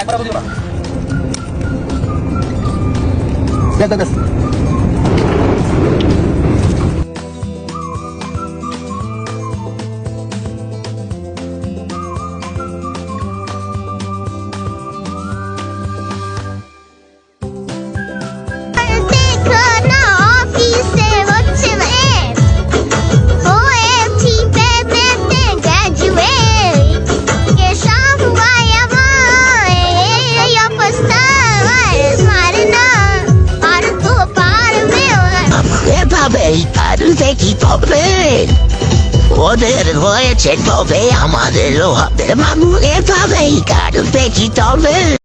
একবার বুঝিও না। দেখ দেখ দেখ। এভাবেই পারবে কি তবে ওদের হয়েছে তবে আমাদেরও হবে মামু, এভাবেই কাটবে কি তবে।